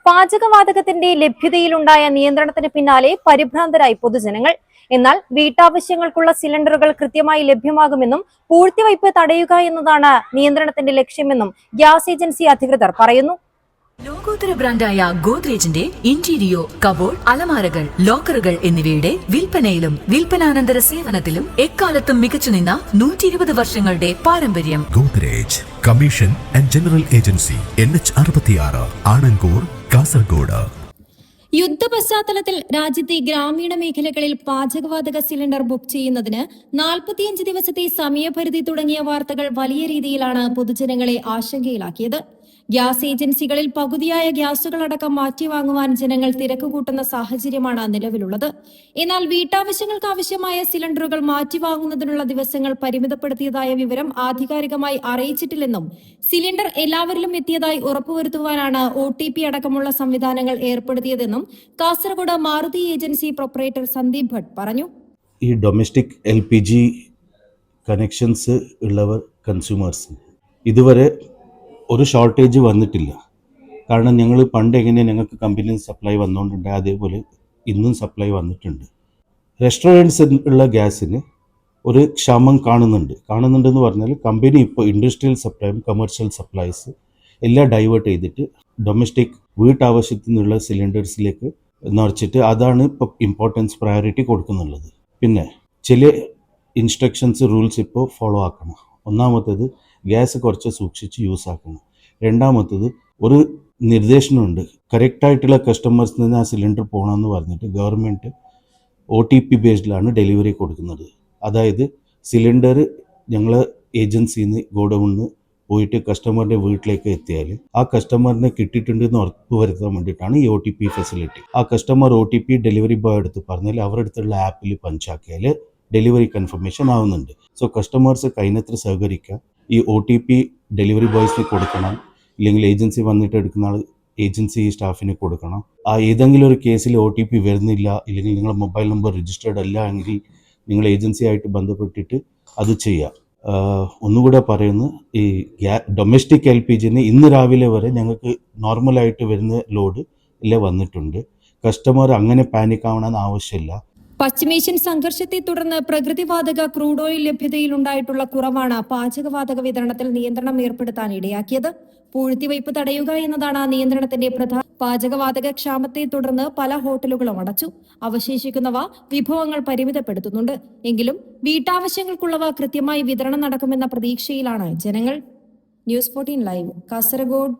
പാചകവാതകത്തിന്റെ ലഭ്യതയിലുണ്ടായ നിയന്ത്രണത്തിന് പിന്നാലെ പരിഭ്രാന്തരായി പൊതുജനങ്ങൾ. എന്നാൽ വീട്ടാവശ്യങ്ങൾക്കുള്ള സിലിണ്ടറുകൾ കൃത്യമായി ലഭ്യമാകുമെന്നും പൂഴ്ത്തിവയ്പ് തടയുക എന്നതാണ് നിയന്ത്രണത്തിന്റെ ലക്ഷ്യമെന്നും ഗ്യാസ് ഏജൻസി അധികൃതർ പറയുന്നു. ലോകോത്തര ബ്രാൻഡായ ഗോദ്രേജിന്റെ ഇന്റീരിയോ, കബോർഡ്, അലമാരകൾ, ലോക്കറുകൾ എന്നിവയുടെ വിൽപ്പനയിലും വിൽപ്പനാനന്തര സേവനത്തിലും എക്കാലത്തും മികച്ചുനിന്ന 120 വർഷങ്ങളുടെ പാരമ്പര്യം. Godrej commission and general agency, NH66, Anangoor, Kasaragod. യുദ്ധ പശ്ചാത്തലത്തിൽ രാജ്യത്തെ ഗ്രാമീണ മേഖലകളിൽ പാചകവാതക സിലിണ്ടർ ബുക്ക് ചെയ്യുന്നതിന് 45 ദിവസത്തെ സമയപരിധി തുടങ്ങിയ വാർത്തകൾ വലിയ രീതിയിലാണ് പൊതുജനങ്ങളെ ആശങ്കയിലാക്കിയത്. ഗ്യാസ് ഏജൻസികളിൽ പകുതിയായ ഗ്യാസുകളടക്കം മാറ്റിവാങ്ങുവാൻ ജനങ്ങൾ തിരക്കുകൂട്ടുന്ന സാഹചര്യമാണ് നിലവിലുള്ളത്. എന്നാൽ വീട്ടാവശ്യങ്ങൾക്ക് ആവശ്യമായ സിലിണ്ടറുകൾ മാറ്റിവാങ്ങുന്നതിനുള്ള ദിവസങ്ങൾ പരിമിതപ്പെടുത്തിയതായ വിവരം ആധികാരികമായി അറിയിച്ചിട്ടില്ലെന്നും സിലിണ്ടർ എല്ലാവരിലും എത്തിയതായി ഉറപ്പുവരുത്തുവാനാണ് OTP അടക്കമുള്ള സംവിധാനങ്ങൾ ഏർപ്പെടുത്തിയതെന്നും കാസർഗോഡ് മാരുതി ഏജൻസി പ്രൊപ്പറേറ്റർ സന്ദീപ് ഭട്ട് പറഞ്ഞു. ഈ ഡൊമസ്റ്റിക് LPG കണക്ഷൻസ് ഉള്ളവർ കൺസ്യൂമേഴ്സ് ഇതുവരെ ഒരു ഷോർട്ടേജ് വന്നിട്ടില്ല. കാരണം ഞങ്ങൾ പണ്ട് എങ്ങനെ ഞങ്ങൾക്ക് കമ്പനിയിൽ സപ്ലൈ വന്നുകൊണ്ടുണ്ട്, അതേപോലെ ഇന്നും സപ്ലൈ വന്നിട്ടുണ്ട്. റെസ്റ്റോറൻറ്റ്സ് ഉള്ള ഗ്യാസിന് ഒരു ക്ഷാമം കാണുന്നുണ്ടെന്ന് പറഞ്ഞാൽ കമ്പനി ഇപ്പോൾ ഇൻഡസ്ട്രിയൽ സപ്ലൈയും കമേഴ്ഷ്യൽ സപ്ലൈസ് എല്ലാം ഡൈവേർട്ട് ചെയ്തിട്ട് ഡൊമസ്റ്റിക് വീട്ടാവശ്യത്തിനുള്ള സിലിണ്ടേഴ്സിലേക്ക് നിറച്ചിട്ട് അതാണ് ഇപ്പോൾ ഇമ്പോർട്ടൻസ് പ്രയോറിറ്റി കൊടുക്കുന്നുള്ളത്. പിന്നെ ചില ഇൻസ്ട്രക്ഷൻസ് റൂൾസ് ഇപ്പോൾ ഫോളോ ആക്കണം. ഒന്നാമത്തേത് ഗ്യാസ് കുറച്ച് സൂക്ഷിച്ച് യൂസ് ആക്കണം. രണ്ടാമത്തേത് ഒരു നിർദ്ദേശമുണ്ട്, കറക്റ്റായിട്ടുള്ള കസ്റ്റമേഴ്സിൽ നിന്ന് ആ സിലിണ്ടർ പോകണമെന്ന് പറഞ്ഞിട്ട് ഗവൺമെൻറ് OTP ബേസ്ഡിലാണ് ഡെലിവറി കൊടുക്കുന്നത്. അതായത് സിലിണ്ടർ ഞങ്ങൾ ഏജൻസിയിൽ നിന്ന് ഗോഡൗണിൽ പോയിട്ട് കസ്റ്റമറിൻ്റെ വീട്ടിലേക്ക് എത്തിയാൽ ആ കസ്റ്റമറിനെ കിട്ടിയിട്ടുണ്ടെന്ന് ഉറപ്പ് വരുത്താൻ വേണ്ടിയിട്ടാണ് ഈ OTP ഫെസിലിറ്റി. ആ കസ്റ്റമർ OTP ഡെലിവറി ബോയ് അടുത്ത് പറഞ്ഞാൽ അവരുടെ അടുത്തുള്ള ആപ്പിൽ പഞ്ചാക്കിയാൽ ഡെലിവറി കൺഫർമേഷൻ ആവുന്നുണ്ട്. സോ കസ്റ്റമേഴ്സ് കഴിഞ്ഞത്ര സഹകരിക്കുക. ഈ OTP ഡെലിവറി ബോയ്സിന് കൊടുക്കണം, ഇല്ലെങ്കിൽ ഏജൻസി വന്നിട്ട് എടുക്കുന്ന ആൾ ഏജൻസി സ്റ്റാഫിന് കൊടുക്കണം. ആ ഏതെങ്കിലും ഒരു കേസിൽ OTP വരുന്നില്ല, ഇല്ലെങ്കിൽ നിങ്ങളുടെ മൊബൈൽ നമ്പർ രജിസ്റ്റേർഡ് അല്ല എങ്കിൽ നിങ്ങൾ ഏജൻസിയായിട്ട് ബന്ധപ്പെട്ടിട്ട് അത് ചെയ്യുക. ഒന്നുകൂടെ പറയുന്നു, ഈ ഡൊമസ്റ്റിക് LPGന് ഇന്ന് രാവിലെ വരെ ഞങ്ങൾക്ക് നോർമലായിട്ട് വരുന്ന ലോഡ് എല്ലാം വന്നിട്ടുണ്ട്. കസ്റ്റമർ അങ്ങനെ പാനിക് ആവണമെന്ന് ആവശ്യമില്ല. പശ്ചിമേഷ്യൻ സംഘർഷത്തെ തുടർന്ന് പ്രകൃതിവാതക ക്രൂഡ് ഓയിൽ ലഭ്യതയിലുണ്ടായിട്ടുള്ള കുറവാണ് പാചകവാതക വിതരണത്തിൽ നിയന്ത്രണം ഏർപ്പെടുത്താൻ ഇടയാക്കിയത്. പൂഴ്ത്തിവയ്പ് തടയുക എന്നതാണ് നിയന്ത്രണത്തിന്റെ പ്രധാന. പാചകവാതക ക്ഷാമത്തെ തുടർന്ന് പല ഹോട്ടലുകളും അടച്ചു. അവശേഷിക്കുന്നവ വിഭവങ്ങൾ പരിമിതപ്പെടുത്തുന്നുണ്ട്. എങ്കിലും വീട്ടാവശ്യങ്ങൾക്കുള്ളവ കൃത്യമായി വിതരണം നടക്കുമെന്ന പ്രതീക്ഷയിലാണ് ജനങ്ങൾ. News 14 live, Kasaragod.